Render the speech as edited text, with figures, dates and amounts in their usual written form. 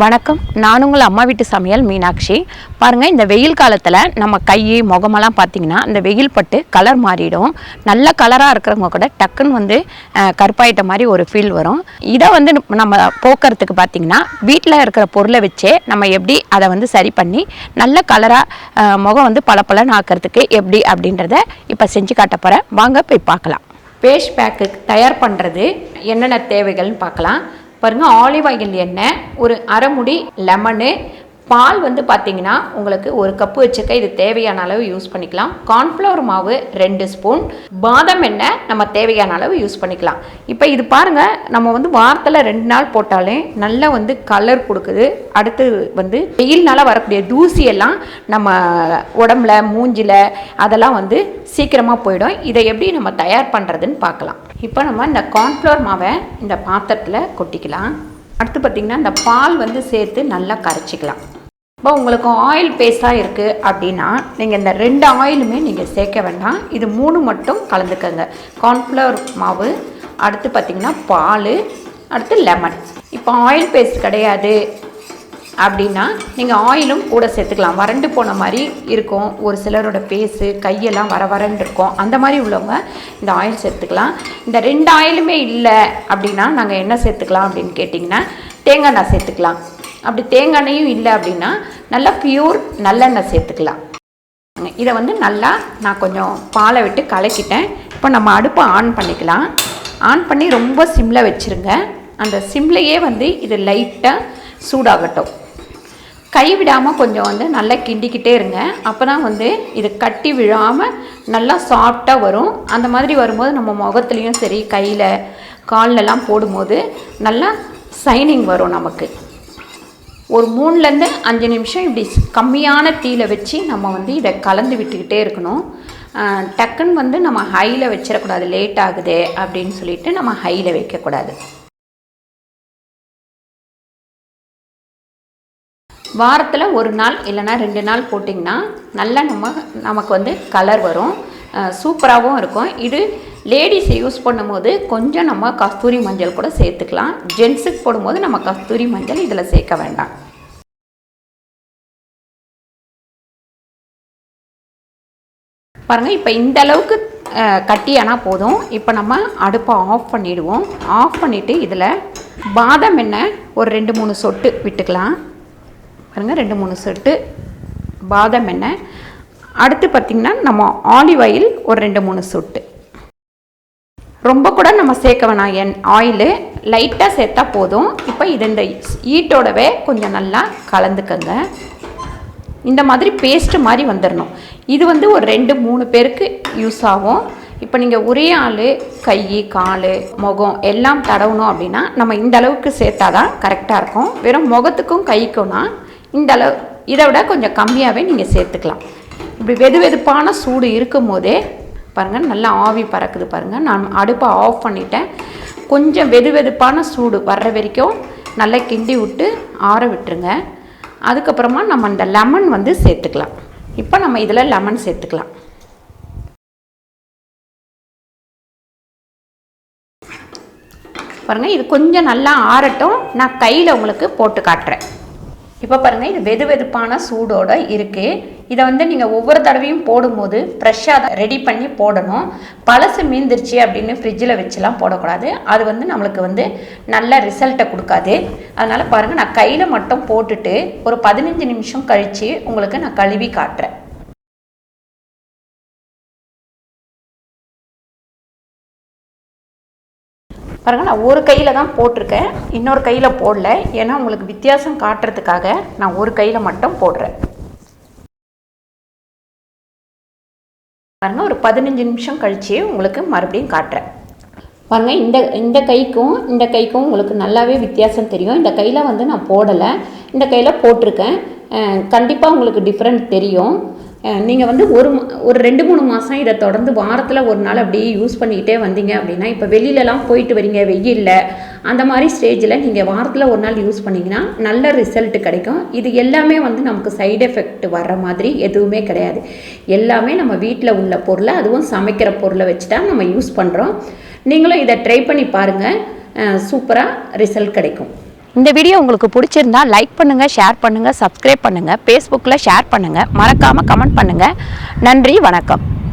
வணக்கம். நான் உங்கள் அம்மா வீட்டு சமையல் மீனாட்சி. பாருங்கள், இந்த வெயில் காலத்தில் நம்ம கை முகமெல்லாம் பார்த்திங்கன்னா இந்த வெயில் பட்டு கலர் மாறிடும். நல்ல கலராக இருக்கிறவங்க கூட டக்குன்னு கருப்பாயிட்ட மாதிரி ஒரு ஃபீல் வரும். இதை நம்ம போக்குறதுக்கு பார்த்திங்கன்னா வீட்டில் இருக்கிற பொருளை வச்சே நம்ம எப்படி அதை சரி பண்ணி நல்ல கலராக முகம் பளபளன்னு ஆக்கிறதுக்கு எப்படி அப்படின்றத இப்போ செஞ்சு காட்ட போகிறேன். வாங்க போய் பார்க்கலாம். ஃபேஸ் பேக்கு தயார் பண்ணுறது என்னென்ன தேவைகள்னு பார்க்கலாம். பாருங்கள், ஆலிவ் ஆயில் எண்ணெய், ஒரு அரை முடி லெமனு, பால் பார்த்திங்கன்னா உங்களுக்கு ஒரு கப்பு வச்சுக்க, இது தேவையான அளவு யூஸ் பண்ணிக்கலாம். கார்ன்ஃப்ளவர் மாவு 2 ஸ்பூன், பாதாம் எண்ணெய் நம்ம தேவையான அளவு யூஸ் பண்ணிக்கலாம். இப்போ இது பாருங்கள், நம்ம வாரத்தில் 2 நாள் போட்டாலே நல்லா கலர் கொடுக்குது. அடுத்து வெயில்னால வரக்கூடிய தூசியெல்லாம் நம்ம உடம்புல மூஞ்சில் அதெல்லாம் சீக்கிரமாக போயிடும். இதை எப்படி நம்ம தயார் பண்ணுறதுன்னு பார்க்கலாம். இப்போ நம்ம இந்த கார்ன்ஃப்ளவர் மாவை இந்த பாத்திரத்தில் கொட்டிக்கலாம். அடுத்து பார்த்திங்கன்னா இந்த பால் சேர்த்து நல்லா கரைச்சிக்கலாம். இப்போ உங்களுக்கு ஆயில் பேஸ்டாக இருக்குது அப்படின்னா நீங்கள் இந்த 2 ஆயிலுமே நீங்கள் சேர்க்க வேண்டாம். இது 3 மட்டும் கலந்துக்கங்க. கார்ன்ஃப்ளவர் மாவு, அடுத்து பார்த்திங்கன்னா பால், அடுத்து லெமன். இப்போ ஆயில் பேஸ்ட் கிடையாது அப்படின்னா நீங்கள் ஆயிலும் கூட சேர்த்துக்கலாம். வறண்டு போன மாதிரி இருக்கும், ஒரு சிலரோட பேஸு கையெல்லாம் வரன்னு இருக்கும். அந்த மாதிரி உள்ளவங்க இந்த ஆயில் சேர்த்துக்கலாம். இந்த 2 ஆயிலுமே இல்லை அப்படின்னா நாங்கள் என்ன சேர்த்துக்கலாம் அப்படின்னு கேட்டிங்கன்னா தேங்காய் எண்ணெய் சேர்த்துக்கலாம். அப்படி தேங்காய் எண்ணெயும் இல்லை அப்படின்னா நல்லா பியூர் நல்லெண்ணெய் சேர்த்துக்கலாம். இதை நல்லா நான் கொஞ்சம் பாலை விட்டு கலக்கிட்டேன். இப்போ நம்ம அடுப்பை ஆன் பண்ணிக்கலாம். ஆன் பண்ணி ரொம்ப சிம்மில் வச்சுருங்க. அந்த சிம்லையே இது லைட்டாக சூடாகட்டும். கைவிடாமல் கொஞ்சம் நல்லா கிண்டிக்கிட்டே இருங்க. அப்போ தான் இது கட்டி விழாமல் நல்லா சாஃப்டாக வரும். அந்த மாதிரி வரும்போது நம்ம முகத்துலேயும் சரி கையில் கால்லெல்லாம் போடும்போது நல்லா சைனிங் வரும். நமக்கு ஒரு 3லேருந்து 5 நிமிஷம் இப்படி கம்மியான தீயில் வச்சு நம்ம இதை கலந்து விட்டுக்கிட்டே இருக்கணும். டக்குன்னு நம்ம ஹையில் வச்சிடக்கூடாது. லேட் ஆகுது அப்படின்னு சொல்லிட்டு நம்ம ஹையில் வைக்கக்கூடாது. வாரத்தில் 1 நாள் இல்லைனா 2 நாள் போட்டிங்கன்னா நல்லா நமக்கு கலர் வரும், சூப்பராகவும் இருக்கும். இது லேடிஸ் யூஸ் பண்ணும்போது கொஞ்சம் நம்ம கஸ்தூரி மஞ்சள் கூட சேர்த்துக்கலாம். ஜென்ஸுக்கு போடும்போது நம்ம கஸ்தூரி மஞ்சள் இதில் சேர்க்க வேண்டாம். பாருங்கள், இப்போ இந்த அளவுக்கு கட்டியானா போதும். இப்போ நம்ம அடுப்பை ஆஃப் பண்ணிவிடுவோம். ஆஃப் பண்ணிவிட்டு இதில் பாதாம் எண்ணெய் ஒரு 2-3 சொட்டு விட்டுக்கலாம். பாருங்கள், 2-3 சொட்டு பாதாம் எண்ணெய். அடுத்து பார்த்திங்கன்னா நம்ம ஆலிவ் ஆயில் ஒரு 2-3 சொட்டு. ரொம்ப கூட நம்ம சேர்க்க வேணாம். ஆயிலு லைட்டாக சேர்த்தா போதும். இப்போ இது இந்த ஈட்டோடவே கொஞ்சம் நல்லா கலந்துக்கங்க. இந்த மாதிரி பேஸ்ட்டு மாதிரி வந்துடணும். இது ஒரு 2-3 பேருக்கு யூஸ் ஆகும். இப்போ நீங்கள் ஒரே ஆள் கை கால் முகம் எல்லாம் தடவணும் அப்படின்னா நம்ம இந்த அளவுக்கு சேர்த்தா தான் கரெக்டாக இருக்கும். வெறும் முகத்துக்கும் கைக்கும்னா இந்த அளவு, இதை விட கொஞ்சம் கம்மியாகவே நீங்கள் சேர்த்துக்கலாம். இப்படி வெதுவெதுப்பான சூடு இருக்கும் போதே பாருங்கள் நல்லா ஆவி பறக்குது. பாருங்கள், நான் அடுப்பை ஆஃப் பண்ணிட்டேன். கொஞ்சம் வெதுவெதுப்பான சூடு வர்ற வரைக்கும் நல்லா கிண்டி விட்டு ஆற விட்டுருங்க. அதுக்கப்புறமா நம்ம இந்த லெமன் சேர்த்துக்கலாம். இப்போ நம்ம இதில் லெமன் சேர்த்துக்கலாம். பாருங்கள், இது கொஞ்சம் நல்லா ஆறட்டும். நான் கையில் உங்களுக்கு போட்டு காட்டுறேன். இப்போ பாருங்கள், இது வெதுவெதுப்பான சூடோடு இருக்குது. இதை நீங்கள் ஒவ்வொரு தடவையும் போடும்போது ஃப்ரெஷ்ஷாக தான் ரெடி பண்ணி போடணும். பழசு மீந்துருச்சு அப்படின்னு ஃப்ரிட்ஜில் வச்சுலாம் போடக்கூடாது. அது நம்மளுக்கு நல்ல ரிசல்ட்டை கொடுக்காது. அதனால் பாருங்கள், நான் கையில் மட்டும் போட்டுட்டு ஒரு 15 நிமிஷம் கழித்து உங்களுக்கு நான் கழுவி காட்டுறேன். பாருங்கள், நான் ஒரு கையில் தான் போட்டிருக்கேன், இன்னொரு கையில் போடல. ஏன்னா உங்களுக்கு வித்தியாசம் காட்டுறதுக்காக நான் ஒரு கையில் மட்டும் போடுறேன். பாருங்கள், ஒரு 15 நிமிஷம் கழித்து உங்களுக்கு மறுபடியும் காட்டுறேன். பாருங்கள், இந்த கைக்கும் இந்த கைக்கும் உங்களுக்கு நல்லாவே வித்தியாசம் தெரியும். இந்த கையில் நான் போடலை, இந்த கையில் போட்டிருக்கேன். கண்டிப்பாக உங்களுக்கு டிஃப்ரெண்ட் தெரியும். நீங்கள் ஒரு 2-3 மாதம் இதை தொடர்ந்து வாரத்தில் 1 நாள் அப்படியே யூஸ் பண்ணிக்கிட்டே வந்தீங்க அப்படின்னா, இப்போ வெளியிலலாம் போயிட்டு வரீங்க வெயிலில், அந்த மாதிரி ஸ்டேஜில் நீங்கள் வாரத்தில் 1 நாள் யூஸ் பண்ணிங்கன்னா நல்ல ரிசல்ட்டு கிடைக்கும். இது எல்லாமே நமக்கு சைடு எஃபெக்ட் வர்ற மாதிரி எதுவுமே கிடையாது. எல்லாமே நம்ம வீட்டில் உள்ள பொருளை, அதுவும் சமைக்கிற பொருளை வச்சு தான் நம்ம யூஸ் பண்ணுறோம். நீங்களும் இதை ட்ரை பண்ணி பாருங்கள், சூப்பராக ரிசல்ட் கிடைக்கும். இந்த வீடியோ உங்களுக்கு பிடிச்சிருந்தா லைக் பண்ணுங்கள், ஷேர் பண்ணுங்கள், சப்ஸ்கிரைப் பண்ணுங்கள், ஃபேஸ்புக்கில் ஷேர் பண்ணுங்கள், மறக்காமல் கமெண்ட் பண்ணுங்கள். நன்றி, வணக்கம்.